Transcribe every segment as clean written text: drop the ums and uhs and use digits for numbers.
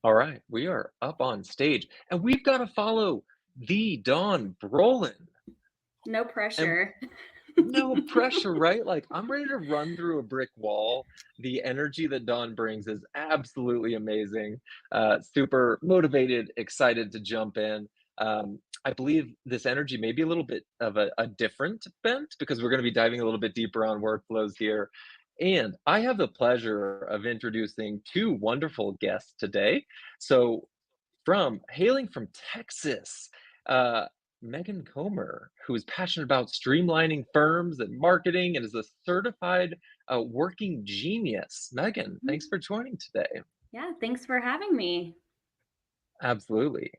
All right, we are up on stage, and we've got to follow the Don Brolin. No And pressure. no pressure, right? Like, I'm ready to run through a brick wall. The energy that Don brings is absolutely amazing. Super motivated, excited to jump in. I believe this energy may be a little bit of a different bent because we're going to be diving a little bit deeper on workflows here. And I have the pleasure of introducing two wonderful guests today. So, hailing from Texas, uh, Megan Comer, who is passionate about streamlining firms and marketing and is a certified working genius. Megan, thanks for joining today. Yeah, thanks for having me. Absolutely.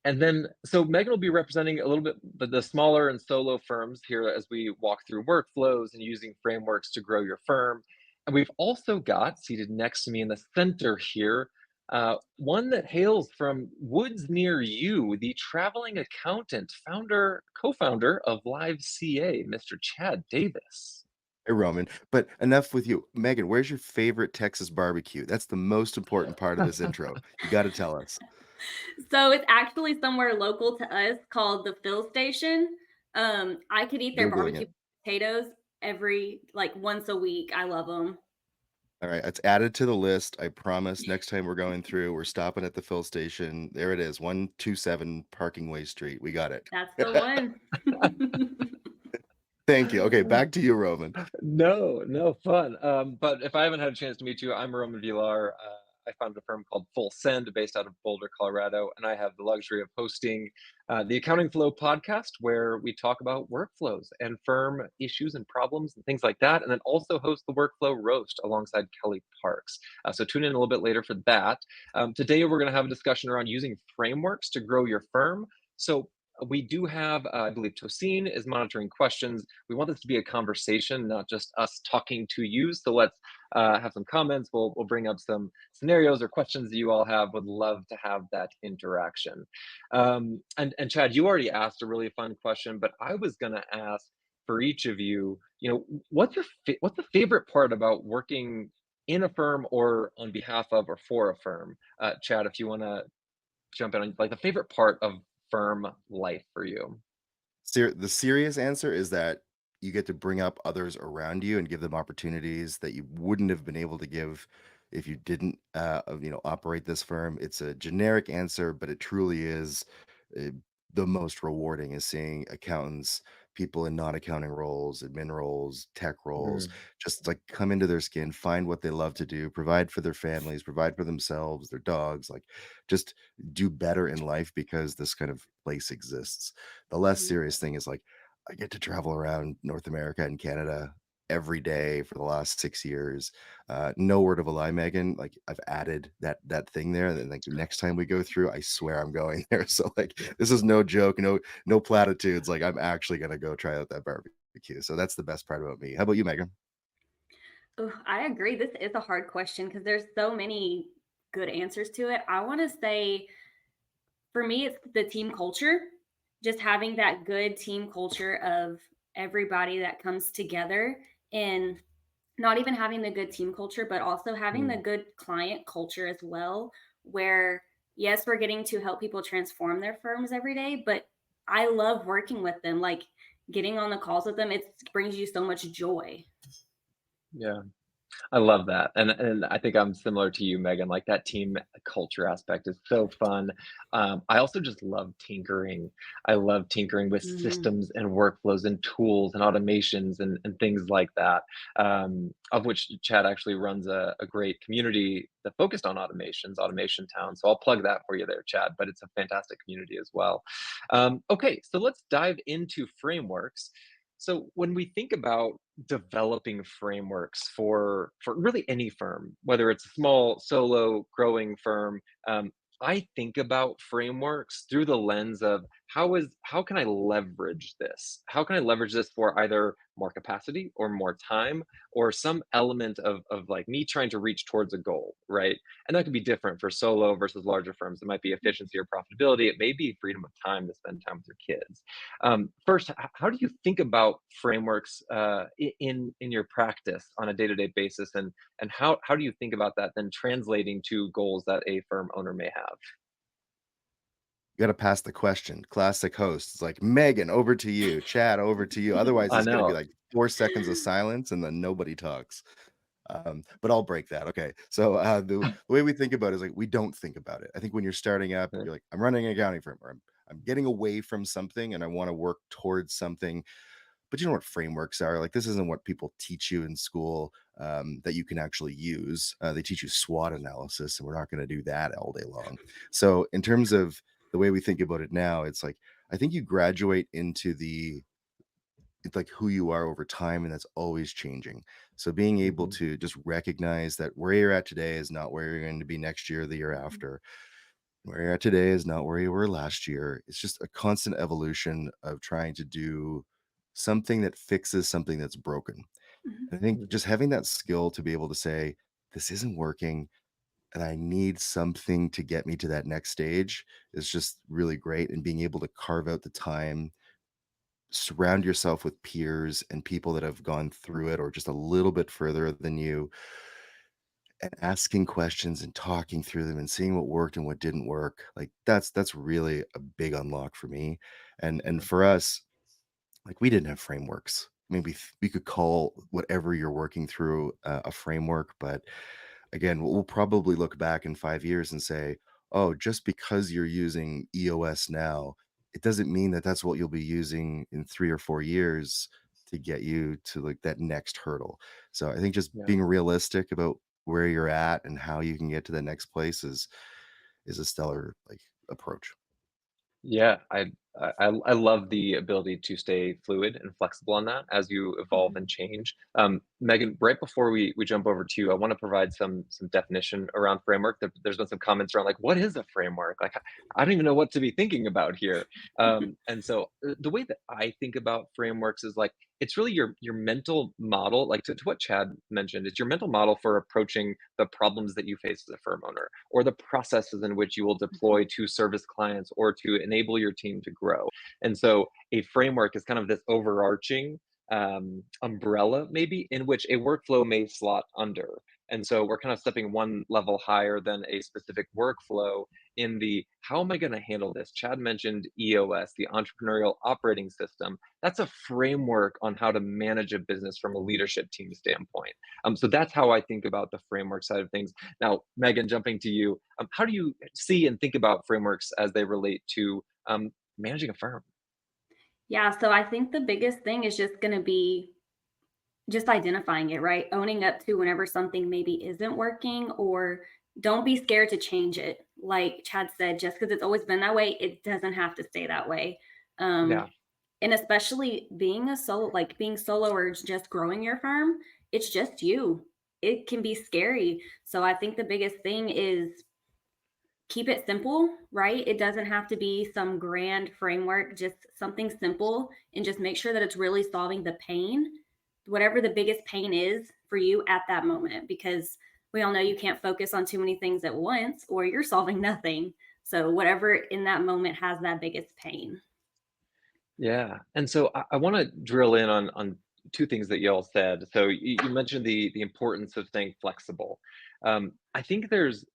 And then, so Megan will be representing a little bit the smaller and solo firms here as we walk through workflows and using frameworks to grow your firm. And we've also got seated next to me in the center here, one that hails from woods near you, the traveling accountant, co-founder of Live CA, Mr. Chad Davis. Hey, Roman, but enough with you. Megan, where's your favorite Texas barbecue? That's the most important part of this intro. You got to tell us. So it's actually somewhere local to us called the Fill Station. I could eat their Googling barbecue it. potatoes every like once a week. I love them. All right, it's added to the list. I promise. Next time we're going through, we're stopping at the fill station. There it is, 127 Parking Way Street. We got it. That's the one. Thank you. Okay, back to you, Roman. No, no, fun. But if I haven't had a chance to meet you, I'm Roman Villar. I founded a firm called Full Send based out of Boulder, Colorado, and I have the luxury of hosting the Accounting Flow podcast, where we talk about workflows and firm issues and problems and things like that, and then also host the Workflow Roast alongside Kelly Parks. So tune in a little bit later for that. Today, we're going to have a discussion around using frameworks to grow your firm. So we do have, I believe, Tosin is monitoring questions. We want this to be a conversation, not just us talking to you. So let's have some comments. We'll bring up some scenarios or questions that you all have. Would love to have that interaction. And Chad, you already asked a really fun question, but I was going to ask for each of you. What's the favorite part about working in a firm or on behalf of or for a firm? Chad, if you want to jump in on like the favorite part of firm life for you. The serious answer is that you get to bring up others around you and give them opportunities that you wouldn't have been able to give if you didn't, operate this firm. It's a generic answer, but it truly is uh, the most rewarding is seeing accountants, people in non-accounting roles, admin roles, tech roles, Mhm. just like come into their skin, find what they love to do, provide for their families, provide for themselves, their dogs, like just do better in life because this kind of place exists. The less Mhm. serious thing is like I get to travel around North America and Canada every day for the last 6 years. No word of a lie, Megan, like, I've added that thing there, and then, like, the next time we go through, I swear I'm going there. So, like, this is no joke, no platitudes, like, I'm actually gonna go try out that barbecue. So that's the best part about me. How about you, Megan? Ooh, I agree. This is a hard question because there's so many good answers to it. I want to say for me, it's the team culture, just having that good team culture of everybody that comes together and not even having the good team culture, but also having the Mm. good client culture as well, where yes, we're getting to help people transform their firms every day, but I love working with them, like getting on the calls with them. It brings you so much joy. Yeah. I love that, and I think I'm similar to you, Megan, like, that team culture aspect is so fun. I also just love tinkering. I love tinkering with Mhm. systems and workflows and tools and automations and things like that, of which Chad actually runs a great community that focused on automations, Automation Town, so I'll plug that for you there, Chad, but it's a fantastic community as well. Okay, so let's dive into frameworks. So when we think about developing frameworks for really any firm, whether it's a small, solo, growing firm, I think about frameworks through the lens of how can I leverage this? How can I leverage this for either more capacity or more time or some element of like me trying to reach towards a goal, right? And that could be different for solo versus larger firms. It might be efficiency or profitability. It may be freedom of time to spend time with your kids. First, how do you think about frameworks in your practice on a day-to-day basis, and how do you think about that then translating to goals that a firm owner may have? You gotta pass the question. Classic host. It's like, "Megan, over to you. Chad, over to you." Otherwise, I it's gonna be know. like 4 seconds of silence, and then nobody talks. But I'll break that. Okay. So, the way we think about it is like, we don't think about it. I think when you're starting up, Yeah, you're like, "I'm running an accounting firm," or I'm getting away from something, and I wanna work towards something." But you know what frameworks are? Like, this isn't what people teach you in school, that you can actually use. They teach you SWOT analysis, and we're not gonna do that all day long. So, in terms of the way we think about it now, it's like, I think you graduate into it's like who you are over time, and that's always changing. So, being able mhm, to just recognize that where you're at today is not where you're going to be next year or the year after. Where you're at today is not where you were last year. It's just a constant evolution of trying to do something that fixes something that's broken. Mhm. I think mhm, just having that skill to be able to say, "This isn't working, and I need something to get me to that next stage," is just really great. And being able to carve out the time, surround yourself with peers and people that have gone through it or just a little bit further than you, and asking questions and talking through them and seeing what worked and what didn't work. Like, that's really a big unlock for me. And yeah, for us, like, we didn't have frameworks. I mean, we could call whatever you're working through a framework, but again, we'll probably look back in 5 years and say, "Oh, just because you're using EOS now, it doesn't mean that that's what you'll be using in 3 or 4 years to get you to like that next hurdle." So I think just yeah. being realistic about where you're at and how you can get to the next place is a stellar like approach. Yeah, I love the ability to stay fluid and flexible on that as you evolve Mhm. and change. Megan, right before we jump over to you, I want to provide some definition around framework. There's been some comments around like, what is a framework? Like, I don't even know what to be thinking about here. And so the way that I think about frameworks is like it's really your mental model, like to what Chad mentioned, it's your mental model for approaching the problems that you face as a firm owner or the processes in which you will Mhm. deploy to service clients or to enable your team to grow. And so a framework is kind of this overarching umbrella, maybe, in which a workflow may slot under. And so we're kind of stepping one level higher than a specific workflow in the how am I going to handle this? Chad mentioned EOS, the entrepreneurial operating system. That's a framework on how to manage a business from a leadership team standpoint. So that's how I think about the framework side of things. Now, Megan, jumping to you, how do you see and think about frameworks as they relate to managing a firm? Yeah, so I think the biggest thing is just going to be just identifying it, right? Owning up to whenever something maybe isn't working, or don't be scared to change it. Like Chad said, just because it's always been that way, it doesn't have to stay that way. Um, Yeah, and especially being a solo, like being solo or just growing your firm, it's just you. It can be scary. So I think the biggest thing is keep it simple, right? It doesn't have to be some grand framework, just something simple, and just make sure that it's really solving the pain, whatever the biggest pain is for you at that moment, because we all know you can't focus on too many things at once or you're solving nothing. So, whatever in that moment has that biggest pain. yeah. And so I want to drill in on two things that you all said. So you mentioned the importance of staying flexible. I think there's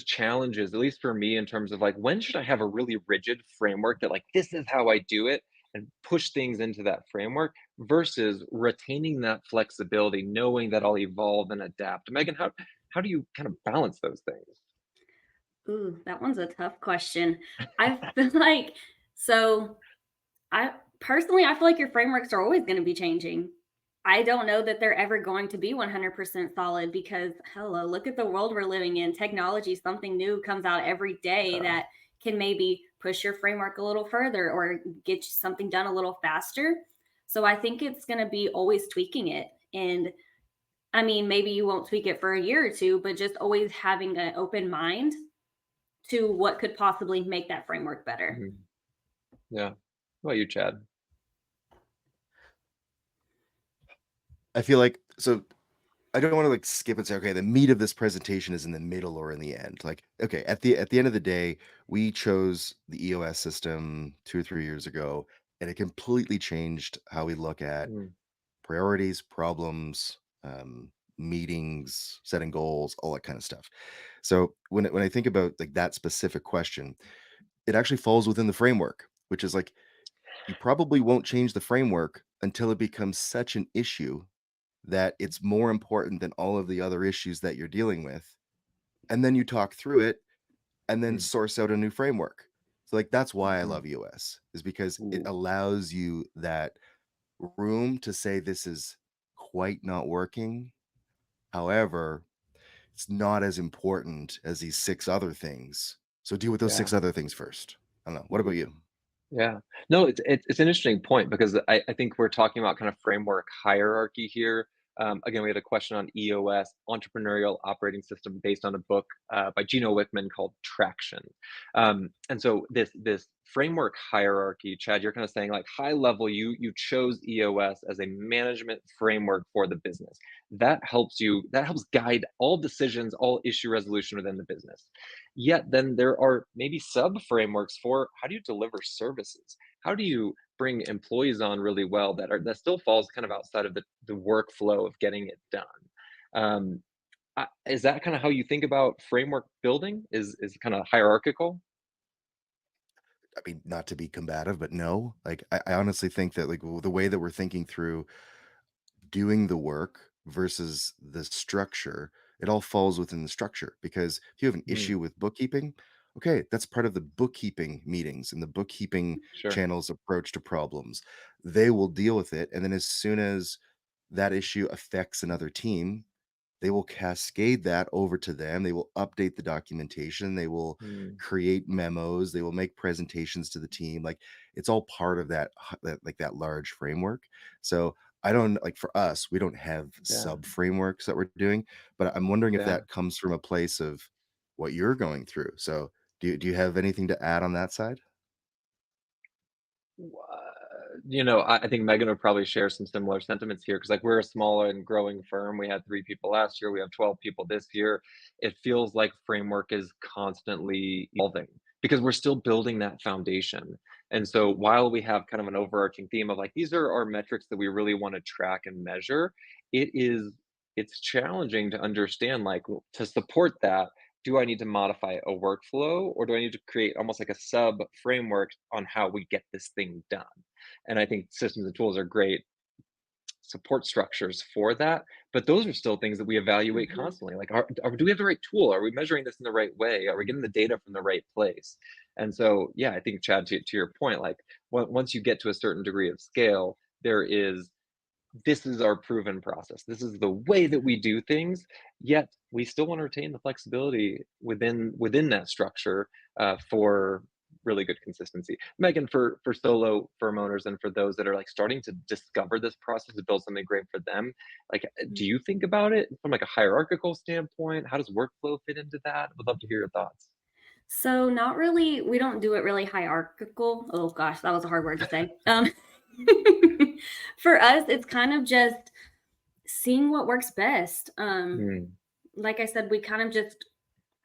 challenges, at least for me, in terms of like when should I have a really rigid framework that like this is how I do it and push things into that framework versus retaining that flexibility, knowing that I'll evolve and adapt. Megan, how do you kind of balance those things? Ooh, that one's a tough question. I feel like so I personally, I feel like your frameworks are always going to be changing. I don't know that they're ever going to be 100% solid because, hello, look at the world we're living in. Technology, something new comes out every day Uh, that can maybe push your framework a little further or get you something done a little faster. So I think it's going to be always tweaking it. And I mean, maybe you won't tweak it for a year or two, but just always having an open mind to what could possibly make that framework better. mhm, yeah. What about you, Chad? I feel like so I don't want to like skip and say, okay, the meat of this presentation is in the middle or in the end. Like, okay, at the end of the day, we chose the EOS system 2 or 3 years ago, and it completely changed how we look at Mm, priorities, problems, meetings, setting goals, all that kind of stuff. So when I think about like that specific question, it actually falls within the framework, which is like you probably won't change the framework until it becomes such an issue that it's more important than all of the other issues that you're dealing with. And then you talk through it and then mm, source out a new framework. So like that's why I mhm. love EOS is because it Ooh, allows you that room to say this is quite not working. However, it's not as important as these 6 other things. So deal with those yeah. 6 other things first. I don't know. What about you? Yeah. No, it's an interesting point because I think we're talking about kind of framework hierarchy here. Again, we had a question on EOS, entrepreneurial operating system, based on a book by Gino Wickman called Traction. And so this framework hierarchy, Chad, you're kind of saying like high level, you chose EOS as a management framework for the business. That helps guide all decisions, all issue resolution within the business. Yet then there are maybe sub frameworks for how do you deliver services? How do you bring employees on really well that still falls kind of outside of the workflow of getting it done? Um, is that kind of how you think about framework building? Is kind of hierarchical? I mean, not to be combative, but no. Like I honestly think that like the way that we're thinking through doing the work versus the structure, it all falls within the structure because if you have an Mm, issue with bookkeeping, okay, that's part of the bookkeeping meetings and the bookkeeping sure. channel's approach to problems. They will deal with it. And then as soon as that issue affects another team, they will cascade that over to them. They will update the documentation. They will Mm, create memos. They will make presentations to the team. Like it's all part of that like that large framework. So I don't like for us, we don't have yeah, sub frameworks that we're doing, but I'm wondering if yeah. that comes from a place of what you're going through. So do you have anything to add on that side? I think Megan would probably share some similar sentiments here because, like, we're a small and growing firm. We had 3 people last year. We have 12 people this year. It feels like framework is constantly evolving because we're still building that foundation. And so, while we have kind of an overarching theme of like these are our metrics that we really want to track and measure, it is it's challenging to understand like to support that do I need to modify a workflow or do I need to create almost like a sub framework on how we get this thing done? And I think systems and tools are great support structures for that. But those are still things that we evaluate Mhm. constantly. Like, do we have the right tool? Are we measuring this in the right way? Are we getting the data from the right place? And so, yeah, I think Chad, to your point, like once you get to a certain degree of scale, there is this is our proven process. This is the way that we do things. Yet we still want to retain the flexibility within that structure for really good consistency. Megan, for solo firm owners and for those that are like starting to discover this process to build something great for them, like, do you think about it from like a hierarchical standpoint? How does workflow fit into that? Would love to hear your thoughts. So not really, we don't do it really hierarchical. Oh gosh, that was a hard word to say. For us, it's kind of just seeing what works best. Mm, Like I said, we kind of just,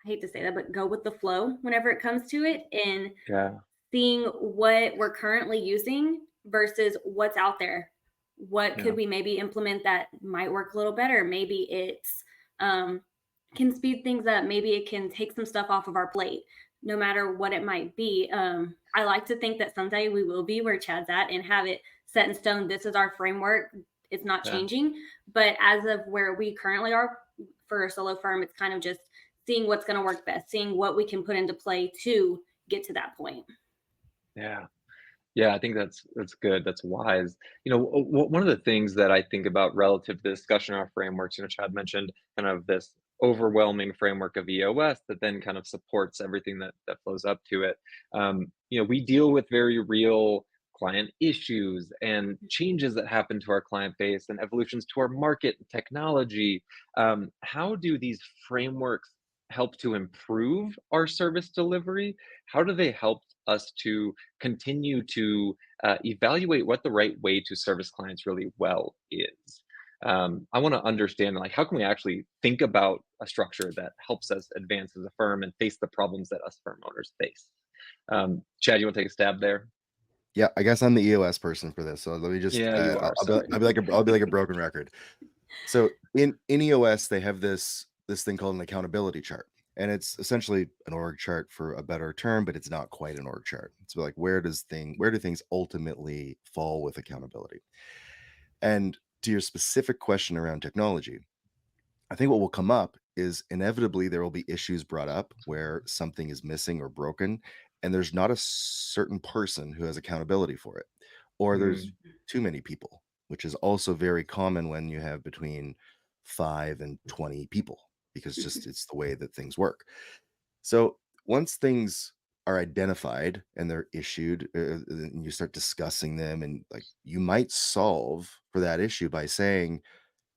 I hate to say that, but go with the flow whenever it comes to it and yeah, seeing what we're currently using versus what's out there. What yeah, could we maybe implement that might work a little better? Maybe it's um, can speed things up. Maybe it can take some stuff off of our plate, no matter what it might be. I like to think that someday we will be where Chad's at and have it set in stone. This is our framework. It's not yeah. changing. But as of where we currently are for a solo firm, it's kind of just seeing what's going to work best, seeing what we can put into play to get to that point. Yeah. Yeah, I think that's good. That's wise. One of the things that I think about relative to the discussion on frameworks, Chad mentioned kind of this overwhelming framework of EOS that then kind of supports everything that flows up to it. We deal with very real client issues and changes that happen to our client base and evolutions to our market and technology. How do these frameworks help to improve our service delivery? How do they help us to continue to evaluate what the right way to service clients really well is. I want to understand, like, how can we actually think about a structure that helps us advance as a firm and face the problems that us firm owners face? Chad, you want to take a stab there? Yeah, I guess I'm the EOS person for this. So let me just Yeah, you are. Sorry. I'll be like a broken record. So in EOS, they have this thing called an accountability chart. And it's essentially an org chart for a better term, but it's not quite an org chart. It's like where do things ultimately fall with accountability? And to your specific question around technology, I think what will come up is inevitably there will be issues brought up where something is missing or broken, and there's not a certain person who has accountability for it, or there's Mm, too many people, which is also very common when you have between 5 and 20 people, because just it's the way that things work. So once things are identified and they're issued, and you start discussing them, and like you might solve for that issue by saying,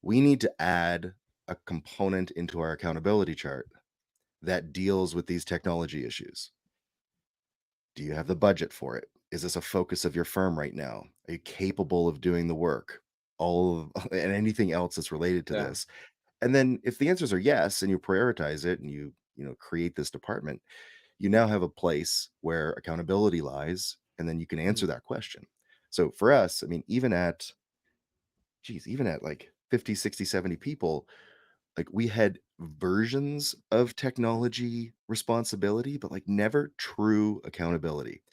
we need to add a component into our accountability chart that deals with these technology issues. Do you have the budget for it? Is this a focus of your firm right now? Are you capable of doing the work? All of, and anything else that's related to yeah. this. And then if the answers are yes, and you prioritize it and you know, create this department, you now have a place where accountability lies, and then you can answer Mm, that question. So for us, I mean, even at like 50, 60, 70 people, like we had versions of technology responsibility, but like never true accountability.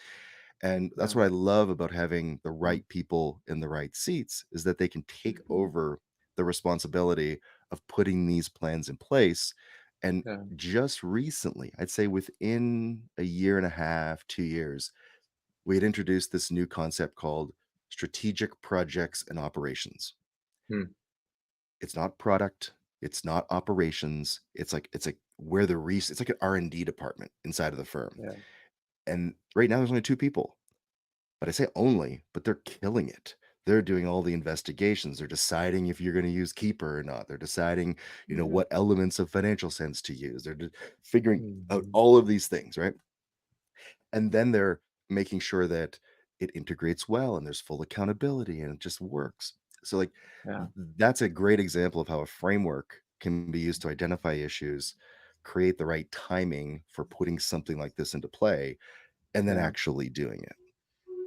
And that's yeah. what I love about having the right people in the right seats, is that they can take Mhm. over the responsibility of putting these plans in place. And Yeah. just recently, I'd say within a year and a half, 2 years, we had introduced this new concept called strategic projects and operations. Mm, It's not product, it's not operations, it's like where it's like an R&D department inside of the firm. yeah. And right now there's only 2 people. But I say only, but they're killing it. They're doing all the investigations. They're deciding if you're going to use Keeper or not. They're deciding, you know, Mhm. what elements of financial sense to use. Figuring out Mhm. all of these things, right? And then they're making sure that it integrates well and there's full accountability and it just works. So like Yeah. that's a great example of how a framework can be used to identify issues, create the right timing for putting something like this into play, and then Yeah. actually doing it.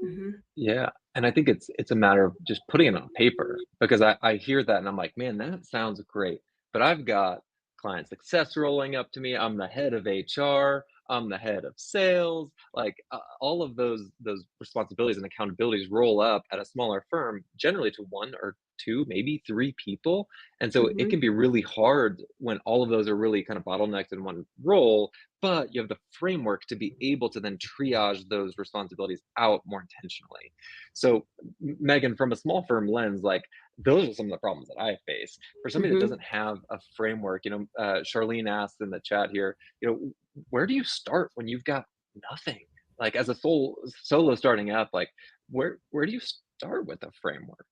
Mhm. Yeah, and I think it's a matter of just putting it on paper because I hear that and I'm like, man, that sounds great. But I've got client success rolling up to me. I'm the head of HR. I'm the head of sales. Like all of those responsibilities and accountabilities roll up at a smaller firm, generally to one or two, maybe three people. And so it Mhm. can be really hard when all of those are really kind of bottlenecked in one role, but you have the framework to be able to then triage those responsibilities out more intentionally. So, Megan, from a small firm lens, like those are some of the problems that I face. For somebody that Mhm. doesn't have a framework, Charlene asked in the chat here, where do you start when you've got nothing? Like as a solo starting up, like where do you start with a framework?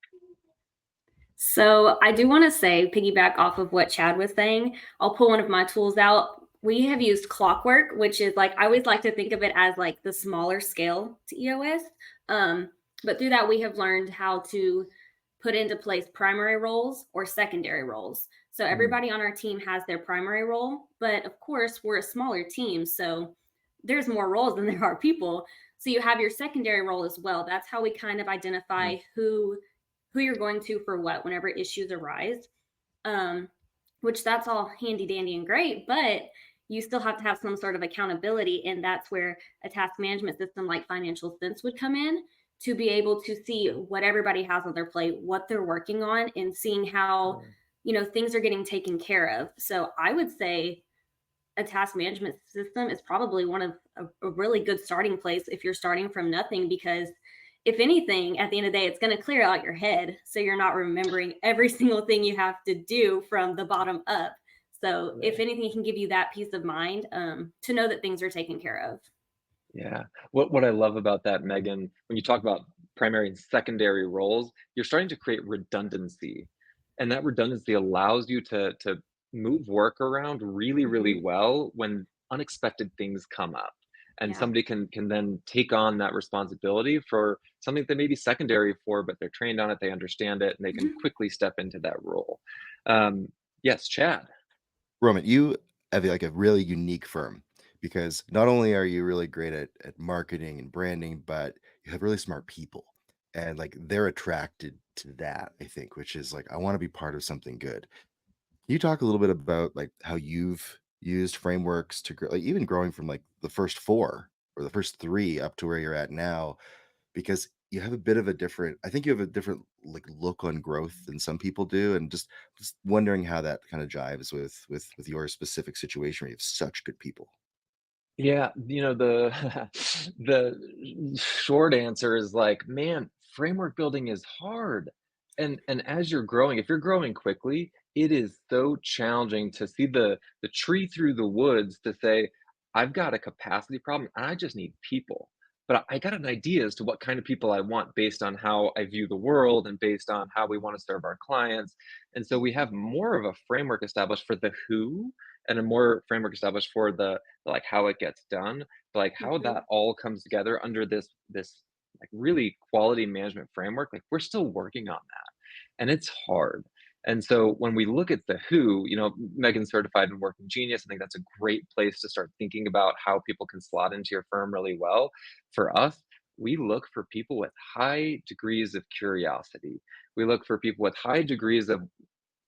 So I do want to say, piggyback off of what Chad was saying, I'll pull one of my tools out. We have used Clockwork, which is like I always like to think of it as like the smaller scale to EOS. Um, but through that, we have learned how to put into place primary roles or secondary roles. So Mm, everybody on our team has their primary role, but of course, we're a smaller team, so there's more roles than there are people. So you have your secondary role as well. That's how we kind of mm, identify who you're going to for what whenever issues arise. Um, which that's all handy dandy and great, but you still have to have some sort of accountability. And that's where a task management system like Financial Sense would come in to be able to see what everybody has on their plate, what they're working on, and seeing how, yeah, things are getting taken care of. So I would say a task management system is probably one of a really good starting place if you're starting from nothing, because if anything at the end of the day it's going to clear out your head so you're not remembering every single thing you have to do from the bottom up. So yeah. if anything, it can give you that peace of mind, to know that things are taken care of. Yeah. What I love about that, Megan, when you talk about primary and secondary roles, you're starting to create redundancy. And that redundancy allows you to move work around really, really Hmm. well when unexpected things come up. and Yeah. somebody can then take on that responsibility for something that may be secondary for, but they're trained on it, they understand it, and they can Mhm. quickly step into that role. Um, yes, Chad. Roman, you have like a really unique firm because not only are you really great at marketing and branding, but you have really smart people. And like they're attracted to that, I think, which is like, I want to be part of something good. Can you talk a little bit about like how you've used frameworks to grow, like even growing from like the first four or the first three up to where you're at now? Because you have a bit of a different, I think you have a different like look on growth than some people do, and just wondering how that kind of jives with your specific situation where you have such good people. Yeah, the the short answer is like, man, framework building is hard. And as you're growing, if you're growing quickly, it is so challenging to see the tree through the woods to say, I've got a capacity problem and I just need people. But I got an idea as to what kind of people I want based on how I view the world and based on how we want to serve our clients. And so we have more of a framework established for the who and a more framework established for the like how it gets done, but like how that Mhm. all comes together under this like really quality management framework, like we're still working on that. And it's hard. And so when we look at the who, Megan's certified in working genius. I think that's a great place to start thinking about how people can slot into your firm really well. For us, we look for people with high degrees of curiosity. We look for people with high degrees of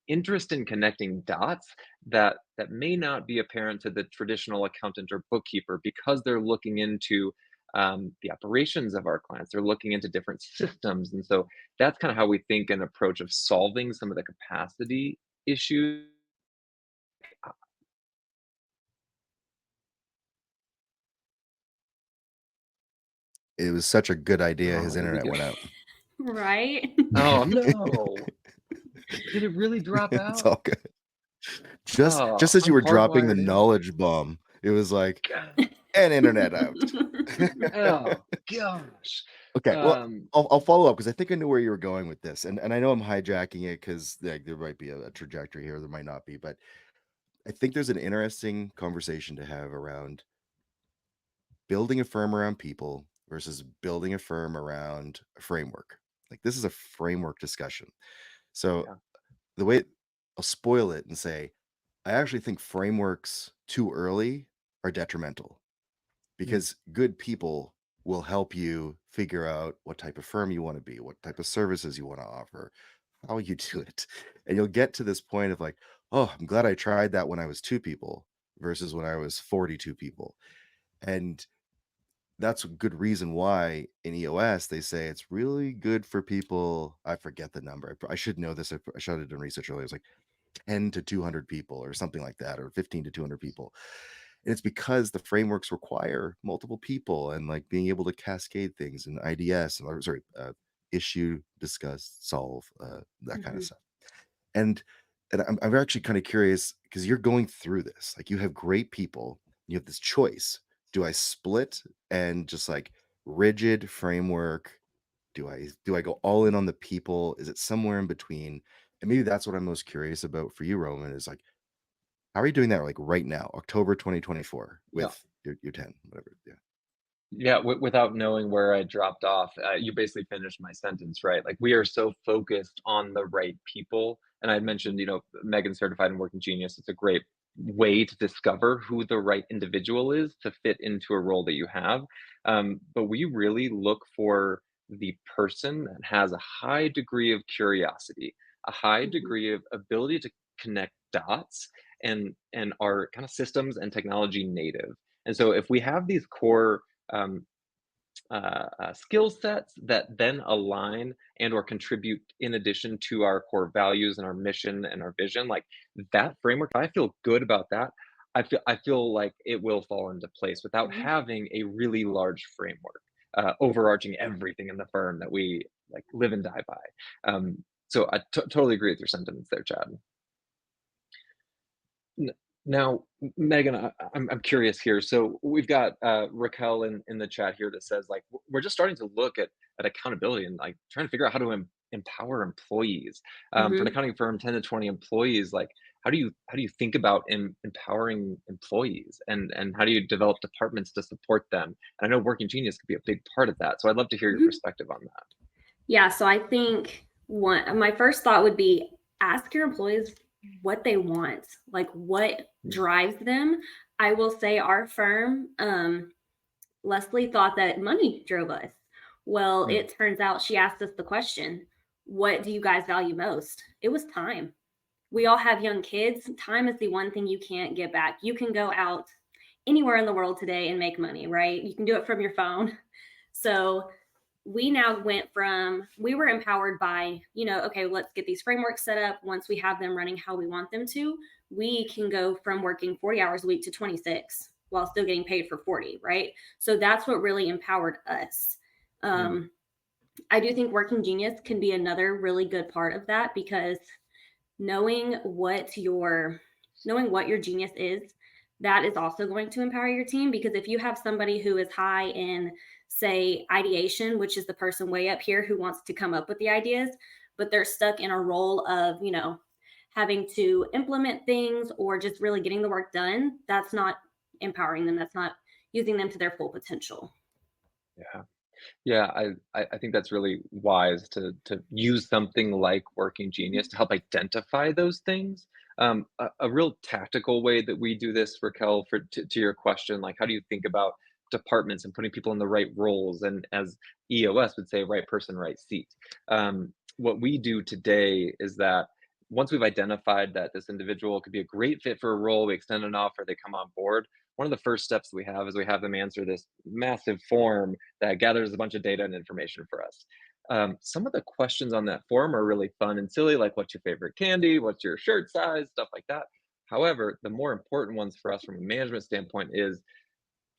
interest in connecting dots that may not be apparent to the traditional accountant or bookkeeper because they're looking into the operations of our clients. They're looking into different systems, and so that's kind of how we think and approach of solving some of the capacity issues. It was such a good idea. His Oh, did we internet get? went out. Right. Oh no! Did it really drop It's out? all good. Oh, Just as you I'm were dropping the hardwired in. knowledge bomb, it was like, God. and internet out. Oh gosh. Okay, well, Um, I'll follow up because I think I know where you were going with this, and I know I'm hijacking it because like there might be a trajectory here, there might not be, but I think there's an interesting conversation to have around building a firm around people versus building a firm around a framework. Like this is a framework discussion. So yeah. the way I'll spoil it and say, I actually think frameworks too early are detrimental Mm, because good people will help you figure out what type of firm you want to be, what type of services you want to offer, how you do it. And you'll get to this point of like, oh, I'm glad I tried that when I was two people versus when I was 42 people. And that's a good reason why in EOS they say it's really good for people. I forget the number. I should know this. I should have done research earlier. It's like 10 to 200 people or something like that, or 15 to 200 people. And it's because the frameworks require multiple people and like being able to cascade things and IDS, or sorry, issue, discuss, solve, that kind of Mhm. stuff. And I'm actually kind of curious because you're going through this. Like you have great people, you have this choice. Do I split and just like rigid framework? Do I go all in on the people? Is it somewhere in between? And maybe that's what I'm most curious about for you, Roman, is like, how are you doing that like right now, October 2024, yeah. with your 10, whatever? Yeah. Yeah, without knowing where I dropped off, you basically finished my sentence, right? Like we are so focused on the right people, and I mentioned, Megan certified in Working Genius. It's a great way to discover who the right individual is to fit into a role that you have. But we really look for the person that has a high degree of curiosity, a high Mhm. degree of ability to connect dots, and are kind of systems and technology native. And so if we have these core um, skill sets that then align and or contribute in addition to our core values and our mission and our vision, like that framework, I feel good about that. I feel like it will fall into place without Mhm. having a really large framework overarching everything in the firm that we like live and die by. So I totally agree with your sentiments there, Chad. N Now, Megan, I'm curious here. So we've got, Raquel in the chat here that says, like, we're just starting to look at accountability and, like, trying to figure out how to empower employees." For an Mhm. accounting firm, 10 to 20 employees, like, how do you think about empowering employees, and how do you develop departments to support them? And I know Working Genius could be a big part of that. So I'd love to hear your Mhm. perspective on that. Yeah, so I think my first thought would be ask your employees what they want, like what Mm, drives them. I will say our firm, Leslie thought that money drove us. Well, mm, it turns out she asked us the question, what do you guys value most? It was time. We all have young kids. Time is the one thing you can't get back. You can go out anywhere in the world today and make money, right? You can do it from your phone. So we now went from, we were empowered by, okay, let's get these frameworks set up. Once we have them running how we want them to, we can go from working 40 hours a week to 26 while still getting paid for 40, right? So that's what really empowered us. mm, um, I do think Working Genius can be another really good part of that, because knowing what your genius is, that is also going to empower your team. Because if you have somebody who is high in, say, ideation, which is the person way up here who wants to come up with the ideas, but they're stuck in a role of, having to implement things or just really getting the work done, that's not empowering them. That's not using them to their full potential. yeah. Yeah, I think that's really wise to use something like Working Genius to help identify those things. A real tactical way that we do this, Raquel, to your question, like how do you think about departments and putting people in the right roles, and as EOS would say, right person, right seat. What we do today is that once we've identified that this individual could be a great fit for a role, we extend an offer, they come on board. One of the first steps we have is we have them answer this massive form that gathers a bunch of data and information for us. Some of the questions on that form are really fun and silly, like what's your favorite candy, what's your shirt size, stuff like that. However, the more important ones for us from a management standpoint is,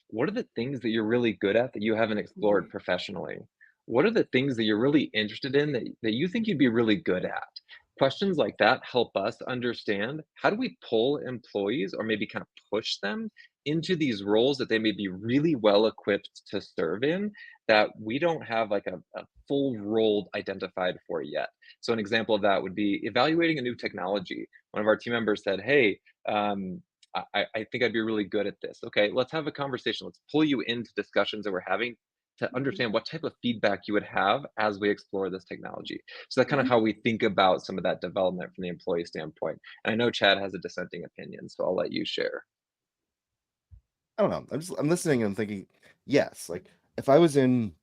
what are the things that you're really good at that you haven't explored Mhm. professionally? What are the things that you're really interested in that you think you'd be really good at? Questions like that help us understand, how do we pull employees or maybe kind of push them into these roles that they may be really well equipped to serve in, that we don't have like a full role identified for yet. So an example of that would be evaluating a new technology. One of our team members said, hey, I think I'd be really good at this. Okay, let's have a conversation. Let's pull you into discussions that we're having to Mhm. understand what type of feedback you would have as we explore this technology. So that's kind of Mhm. how we think about some of that development from the employee standpoint. And I know Chad has a dissenting opinion, so I'll let you share. I don't know. I'm listening and I'm thinking, yes, like if I was in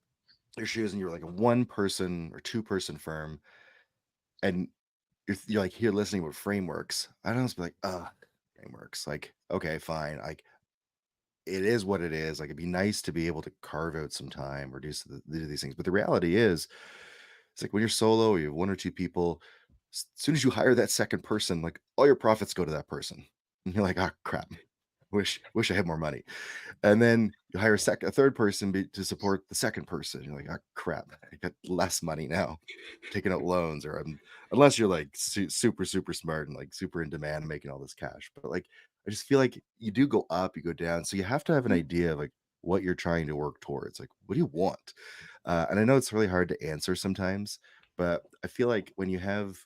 your shoes and you were like a one person or two-person firm and you're like here listening with frameworks, I'd almost be like, frameworks. Like, okay, fine. Like it is what it is. Like it'd be nice to be able to carve out some time or do these things. But the reality is, it's like when you're solo or you have one or two people, as soon as you hire that second person, like all your profits go to that person. And you're like, oh crap. Wish I had more money. And then you hire a third person to support the second person. You're like, oh crap, I got less money now, taking out loans, or unless you're like super super smart and like super in demand and making all this cash. But like, I just feel like you do go up, you go down, so you have to have an idea of like what you're trying to work towards. Like, what do you want? And I know it's really hard to answer sometimes, but I feel like when you have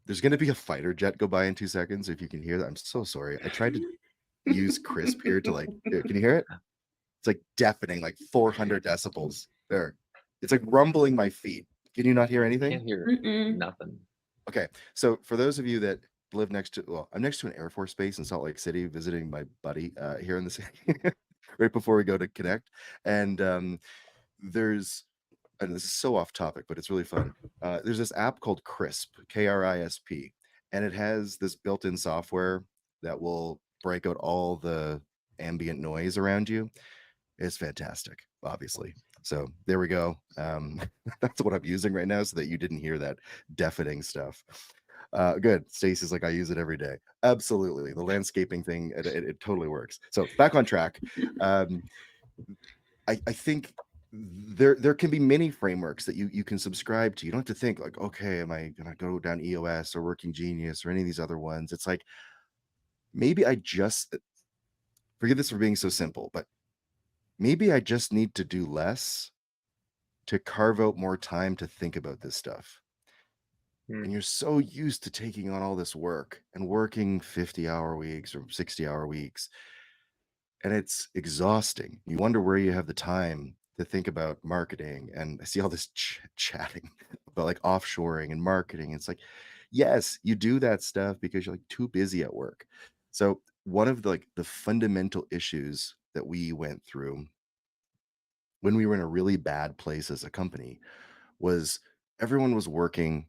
there's going to be a fighter jet go by in 2 seconds. If you can hear that, I'm so sorry. I tried to use crisp here to like, can you hear it? It's like deafening, like 400 decibels. There. It's like rumbling my feet. Can you not hear I anything? can't hear Mm-mm. nothing. Okay. So for those of you that live I'm next to an Air Force base in Salt Lake City, visiting my buddy here in the city right before we go to connect. And there's, and this is so off topic, but it's really fun. There's this app called Crisp, KRISP, and it has this built-in software that will break out all the ambient noise around you. It's fantastic, obviously. So there we go. That's what I'm using right now so that you didn't hear that deafening stuff. Good. Stacey's like, I use it every day. Absolutely. The landscaping thing, it totally works. So back on track. Um, I think there can be many frameworks that you can subscribe to. You don't have to think like, okay, am I gonna go down EOS or Working Genius or any of these other ones? It's like maybe I just forgive this for being so simple, but maybe I just need to do less to carve out more time to think about this stuff. Mm. and you're so used to taking on all this work and working 50-hour weeks or 60-hour weeks, and it's exhausting. You wonder where you have the time to think about marketing, and I see all this chatting about like offshoring and marketing. It's like, yes, you do that stuff because you're like too busy at work. So one of the like the fundamental issues that we went through when we were in a really bad place as a company was everyone was working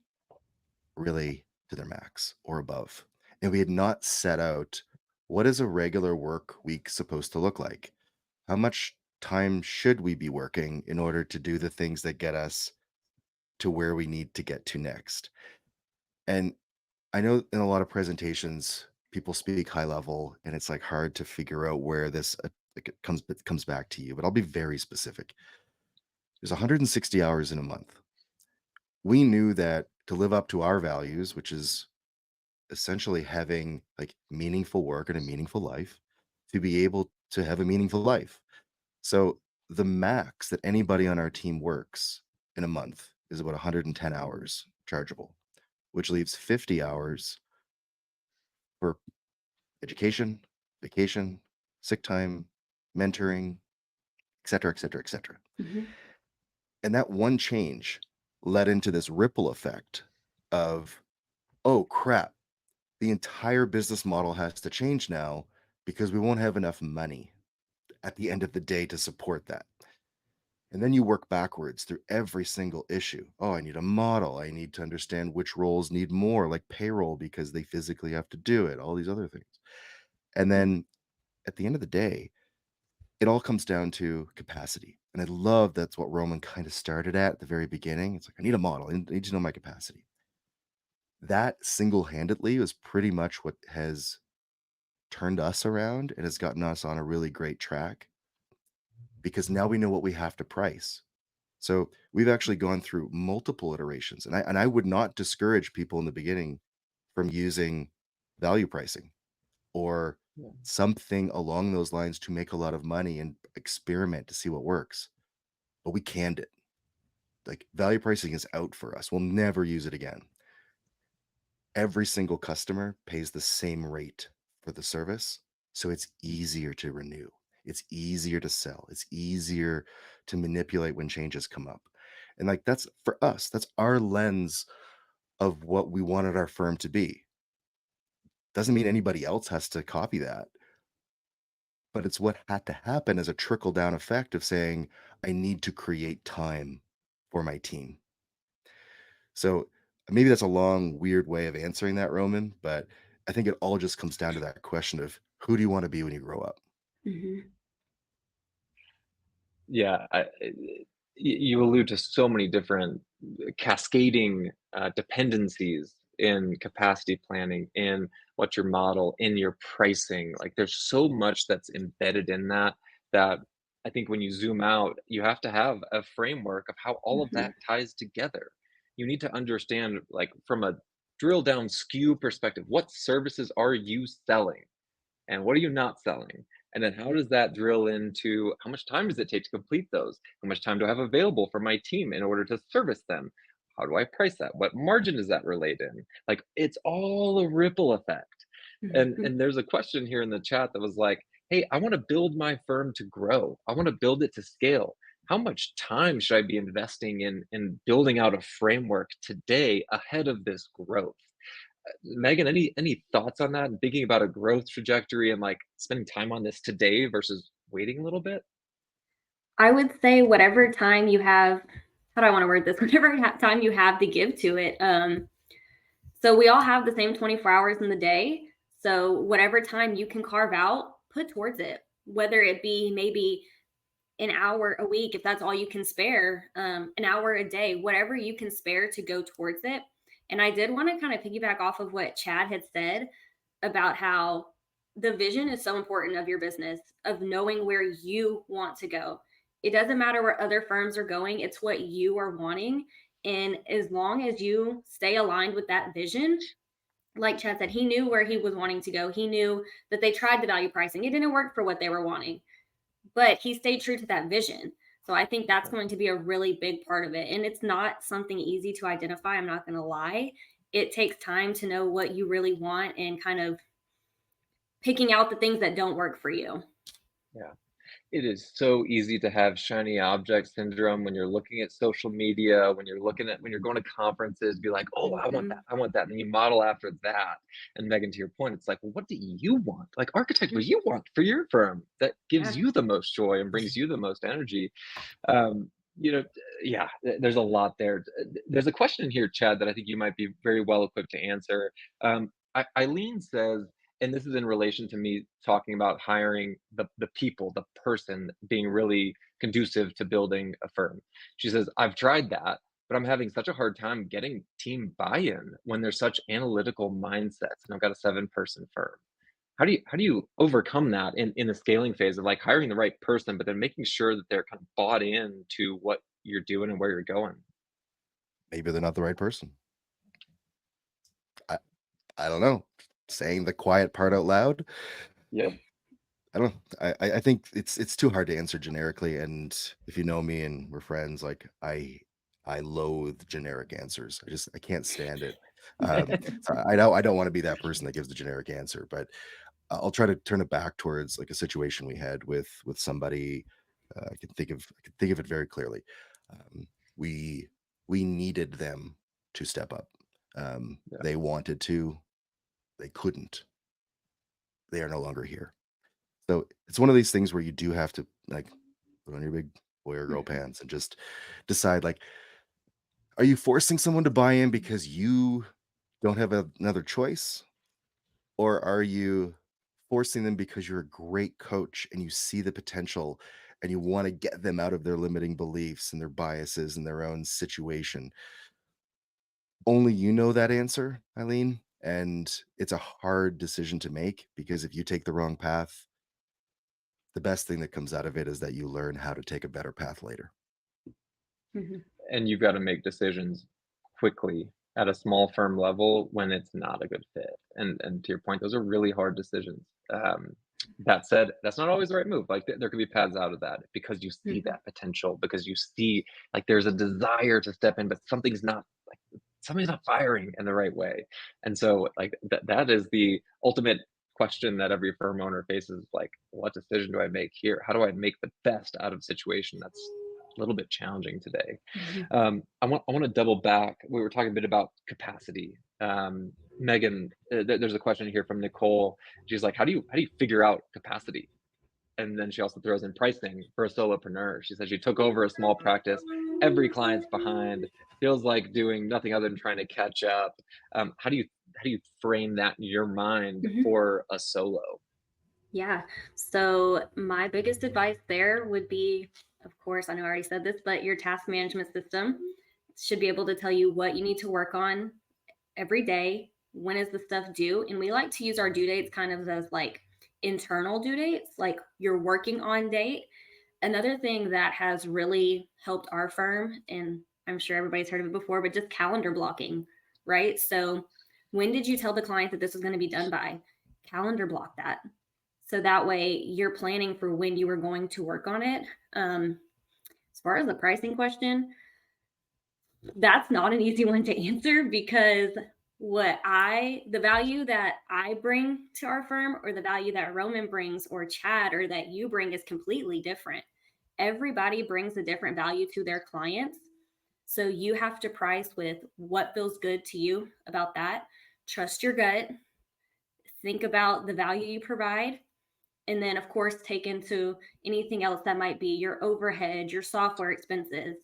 really to their max or above. And we had not set out what is a regular work week supposed to look like? How much time should we be working in order to do the things that get us to where we need to get to next? And I know in a lot of presentations, people speak high level and it's like hard to figure out where this like it comes back to you, but I'll be very specific. There's 160 hours in a month. We knew that to live up to our values, which is essentially having like meaningful work and a meaningful life, to be able to have a meaningful life. So the max that anybody on our team works in a month is about 110 hours chargeable, which leaves 50 hours for education, vacation, sick time, mentoring, et cetera, et cetera, et cetera. Mhm. And that one change led into this ripple effect of, oh crap, the entire business model has to change now because we won't have enough money at the end of the day to support that. And then you work backwards through every single issue. Oh, I need a model. I need to understand which roles need more, like payroll, because they physically have to do it, all these other things. And then at the end of the day, it all comes down to capacity. And I love that's what Roman kind of started at the very beginning. It's like, I need a model. I need to know my capacity. That single handedly was pretty much what has turned us around and has gotten us on a really great track because now we know what we have to price. So we've actually gone through multiple iterations, and I would not discourage people in the beginning from using value pricing or Yeah. something along those lines to make a lot of money and experiment to see what works. But we canned it. Like value pricing is out for us. We'll never use it again. Every single customer pays the same rate for the service, so it's easier to renew. It's easier to sell. It's easier to manipulate when changes come up. And like that's for us, that's our lens of what we wanted our firm to be. Doesn't mean anybody else has to copy that, but it's what had to happen as a trickle down effect of saying, I need to create time for my team. So maybe that's a long, weird way of answering that, Roman, but I think it all just comes down to that question of who do you want to be when you grow up? Mhm. Yeah, you allude to so many different cascading dependencies in capacity planning, in what your model, in your pricing. Like there's so much that's embedded in that that I think when you zoom out, you have to have a framework of how all of that Mhm. ties together. You need to understand, like from a drill down SKU perspective, what services are you selling? And what are you not selling? And then how does that drill into how much time does it take to complete those? How much time do I have available for my team in order to service them? How do I price that? What margin does that relate in? Like it's all a ripple effect. And Mhm. there's a question here in the chat that was like, hey, I want to build my firm to grow. I want to build it to scale. How much time should I be investing in building out a framework today ahead of this growth? Megan, any thoughts on that and thinking about a growth trajectory and like spending time on this today versus waiting a little bit? I would say whatever time you have, how do I want to word this? Whatever time you have to give to it. So we all have the same 24 hours in the day. So whatever time you can carve out, put towards it, whether it be maybe an hour a week, if that's all you can spare, an hour a day, whatever you can spare to go towards it. And I did want to kind of piggyback off of what Chad had said about how the vision is so important of your business, of knowing where you want to go. It doesn't matter where other firms are going, it's what you are wanting. And as long as you stay aligned with that vision, like Chad said, he knew where he was wanting to go. He knew that they tried the value pricing. It didn't work for what they were wanting, but he stayed true to that vision. So I think that's Okay. going to be a really big part of it. And it's not something easy to identify. I'm not going to lie. It takes time to know what you really want and kind of picking out the things that don't work for you. Yeah. It is so easy to have shiny object syndrome when you're looking at social media, when you're going to conferences, be like, "Oh, I want that, Mhm. I want that," and you model after that. And Megan, to your point, it's like, well, what do you want? Like, architect what Mhm. you want for your firm that gives Yeah. you the most joy and brings you the most energy. Um, yeah, there's a lot there. There's a question here, Chad, that I think you might be very well equipped to answer. Eileen says, and this is in relation to me talking about hiring the people, the person being really conducive to building a firm. She says, I've tried that, but I'm having such a hard time getting team buy-in when there's such analytical mindsets. And I've got a 7-person firm. How do you overcome that in the scaling phase of like hiring the right person, but then making sure that they're kind of bought in to what you're doing and where you're going? Maybe they're not the right person. I I don't know. Saying the quiet part out loud, Yep. I don't know. I think it's too hard to answer generically, and if you know me and we're friends, like I loathe generic answers. I can't stand it. So I don't want to be that person that gives the generic answer, but I'll try to turn it back towards like a situation we had with somebody. I can think of it very clearly. Um, we we needed them to step up. Yeah. They wanted to, they couldn't. They are no longer here. So it's one of these things where you do have to like put on your big boy or girl Mhm. pants and just decide like, are you forcing someone to buy in because you don't have another choice? Or are you forcing them because you're a great coach and you see the potential and you want to get them out of their limiting beliefs and their biases and their own situation? Only you know that answer, Eileen. And it's a hard decision to make because if you take the wrong path, the best thing that comes out of it is that you learn how to take a better path later. Mhm. And you've got to make decisions quickly at a small firm level when it's not a good fit. And to your point, those are really hard decisions. That said, that's not always the right move. Like there could be paths out of that because you see Mhm. that potential, because you see like there's a desire to step in, but something's not firing in the right way. And so like that is the ultimate question that every firm owner faces, like, what decision do I make here? How do I make the best out of a situation that's a little bit challenging today? Mhm. I want to double back. We were talking a bit about capacity. Megan, there's a question here from Nicole. She's like, how do you figure out capacity? And then she also throws in pricing for a solopreneur. She says she took over a small practice. Every client's behind. Feels like doing nothing other than trying to catch up. How do you frame that in your mind Mhm. for a solo? Yeah. So my biggest advice there would be, of course, I know I already said this, but your task management system should be able to tell you what you need to work on every day. When is the stuff due? And we like to use our due dates kind of as like internal due dates, like your working on date. Another thing that has really helped our firm, and I'm sure everybody's heard of it before, but just calendar blocking, right? So when did you tell the client that this was going to be done by? Calendar block that. So that way you're planning for when you were going to work on it. As far as the pricing question, that's not an easy one to answer because the value that I bring to our firm or the value that Roman brings or Chad or that you bring is completely different. Everybody brings a different value to their clients. So you have to price with what feels good to you about that. Trust your gut. Think about the value you provide. And then, of course, take into anything else that might be your overhead, your software expenses.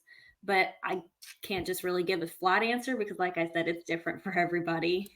But I can't just really give a flat answer because, like I said, it's different for everybody.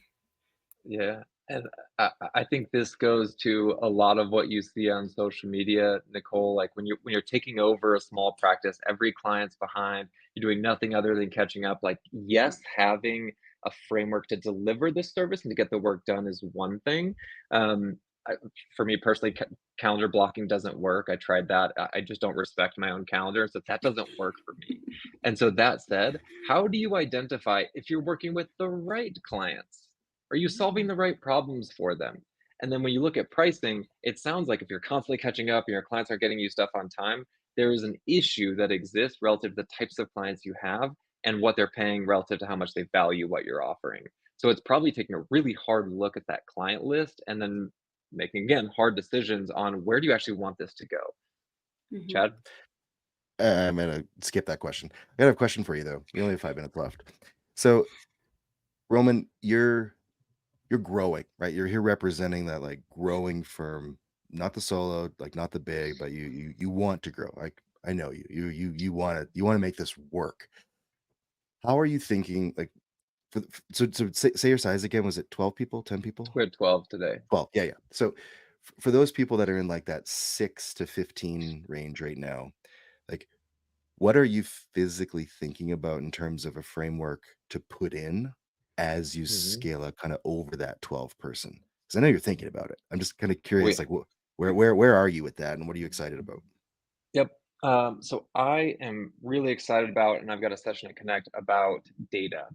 Yeah, and I think this goes to a lot of what you see on social media, Nicole. Like when you're taking over a small practice, every client's behind. You're doing nothing other than catching up. Like, yes, having a framework to deliver this service and to get the work done is one thing. Um, I, for me personally, calendar blocking doesn't work. I tried that. I just don't respect my own calendar, so that doesn't work for me. And so that said, how do you identify if you're working with the right clients? Are you solving the right problems for them? And then when you look at pricing, it sounds like if you're constantly catching up and your clients aren't getting you stuff on time, there is an issue that exists relative to the types of clients you have and what they're paying relative to how much they value what you're offering. So it's probably taking a really hard look at that client list and then making, again, hard decisions on where do you actually want this to go. Mhm. Chad? I'm gonna skip that question. I got a question for you though. We only have 5 minutes left. So Roman, you're growing, right? You're here representing that like growing firm, not the solo, like not the big, but you want to grow. Like I know you. You want to make this work. How are you thinking like so say your size again, was it 12 people, 10 people? We're at 12 today. 12. Yeah, yeah. So for those people that are in like that 6 to 15 range right now, like what are you physically thinking about in terms of a framework to put in as you Mhm. scale up kinda over that 12 person? Because I know you're thinking about it. I'm just kinda curious, We like, where are you with that, and what are you excited about? Yep. So I am really excited about, and I've got a session at Connect about data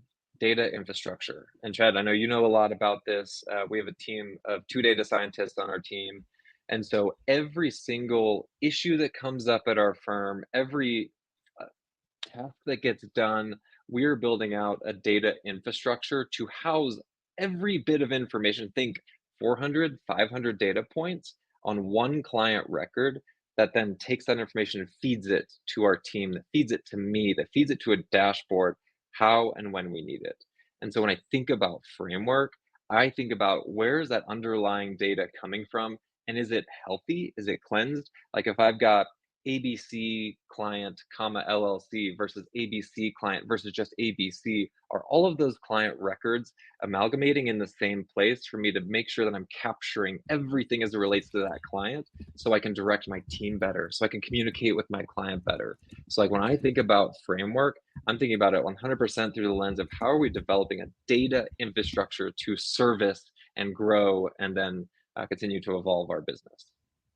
infrastructure. And Chad, I know you know a lot about this. We have a team of 2 data scientists on our team. And so every single issue that comes up at our firm, every uh, task that gets done, we're building out a data infrastructure to house every bit of information. Think 400, 500 data points on one client record that then takes that information and feeds it to our team, that feeds it to me, that feeds it to a dashboard, how and when we need it. And so when I think about framework, I think about where is that underlying data coming from, and is it healthy? Is it cleansed? Like if I've got ABC client, comma LLC versus ABC client versus just ABC, are all of those client records amalgamating in the same place for me to make sure that I'm capturing everything as it relates to that client so I can direct my team better, so I can communicate with my client better. So, like when I think about framework, I'm thinking about it 100% through the lens of how are we developing a data infrastructure to service and grow and then continue to evolve our business.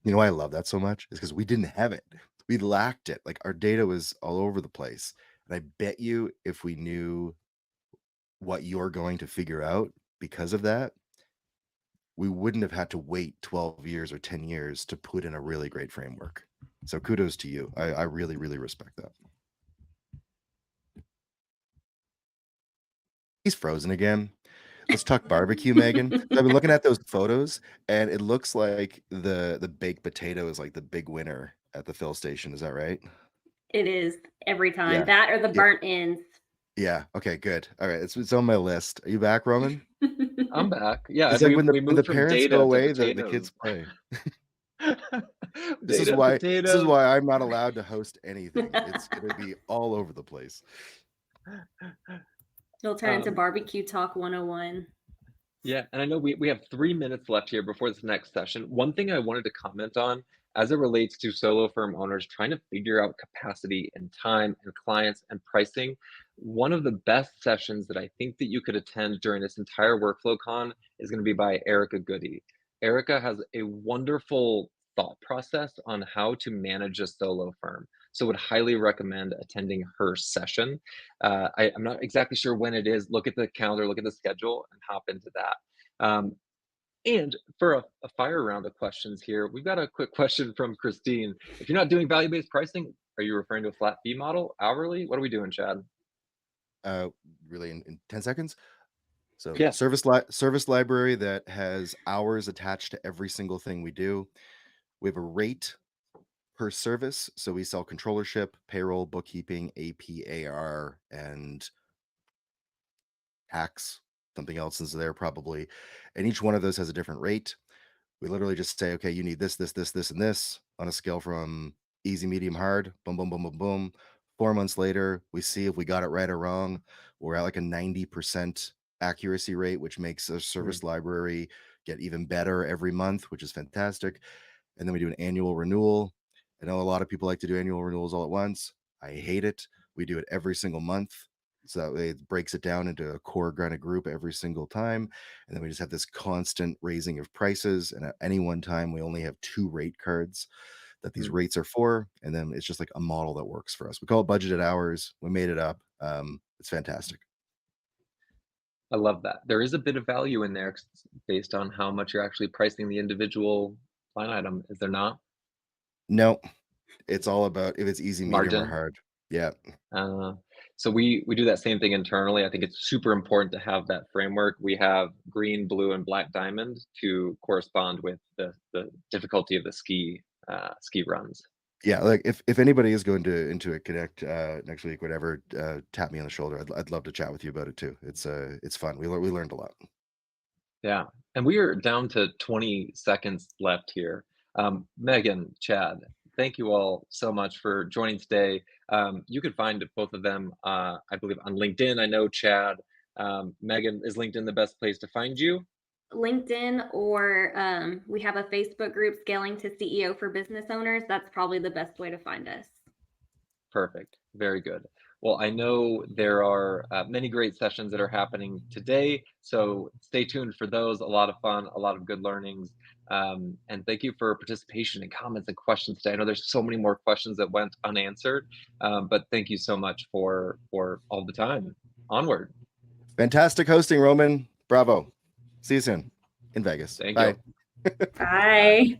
You know why I love that so much? Is because we didn't have it. We lacked it. Like, our data was all over the place, and I bet you if we knew what you're going to figure out because of that, we wouldn't have had to wait 12 years or 10 years to put in a really great framework. So kudos to you. I really, really respect that. He's frozen again. Let's talk barbecue, Megan. So I've been looking at those photos, and it looks like the baked potato is like the big winner at the fill station. Is that right? It is every time. Yeah. That or the Yeah. burnt ends. Yeah. Okay, good. All right. It's on my list. Are you back, Roman? I'm back. Yeah, It's like when we the moved from parents go data to away, the potatoes. kids play. This is Data, why potatoes. I'm not allowed to host anything. It's gonna be all over the place. It'll turn into Um, barbecue talk 101. Yeah, and I know we have 3 minutes left here before this next session. One thing I wanted to comment on as it relates to solo firm owners trying to figure out capacity and time and clients and pricing, one of the best sessions that I think that you could attend during this entire workflow con is going to be by Erica Goody. Erica has a wonderful thought process on how to manage a solo firm. So would highly recommend attending her session. I'm not exactly sure when it is. Look at the calendar, look at the schedule, and hop into that. Um, and for a fire round of questions here, we've got a quick question from Christine. If you're not doing value-based pricing, are you referring to a flat fee model, hourly? What are we doing, Chad? Uh, really in 10 seconds. So Yeah. service library that has hours attached to every single thing we do. We have a rate per service. So we sell controllership, payroll, bookkeeping, APAR, and tax. Something else is there probably. And each one of those has a different rate. We literally just say, okay, you need this, and this on a scale from easy, medium, hard, boom, boom, boom, boom, boom. 4 months later, we see if we got it right or wrong. We're at like a 90% accuracy rate, which makes a Mm, service library get even better every month, which is fantastic. And then we do an annual renewal. I know a lot of people like to do annual renewals all at once. I hate it. We do it every single month. So that way it breaks it down into a core kind of group every single time. And then we just have this constant raising of prices. And at any one time, we only have 2 rate cards that these mm. rates are for. And then it's just like a model that works for us. We call it budgeted hours. We made it up. It's fantastic. I love that. There is a bit of value in there 'cause it's based on how much you're actually pricing the individual line item, is there not? No, It's all about if it's easy, medium, or Margin. hard. Yeah. So we do that same thing internally. I think it's super important to have that framework. We have green, blue, and black diamond to correspond with the difficulty of the ski runs. Yeah, like if anybody is going to into a connect next week, whatever, tap me on the shoulder. I'd love to chat with you about it too. It's fun. We learned a lot. Yeah, and we are down to 20 seconds left here. Megan, Chad, thank you all so much for joining today. You can find both of them, I believe, on LinkedIn. I know Chad. Megan, is LinkedIn the best place to find you? LinkedIn, or we have a Facebook group, Scaling to CEO for Business Owners. That's probably the best way to find us. Perfect. Very good. Well, I know there are many great sessions that are happening today, so stay tuned for those. A lot of fun, a lot of good learnings. And thank you for participation and comments and questions today. I know there's so many more questions that went unanswered, but thank you so much for all the time. Onward. Fantastic hosting, Roman. Bravo. See you soon in Vegas. Thank Bye. you. Bye.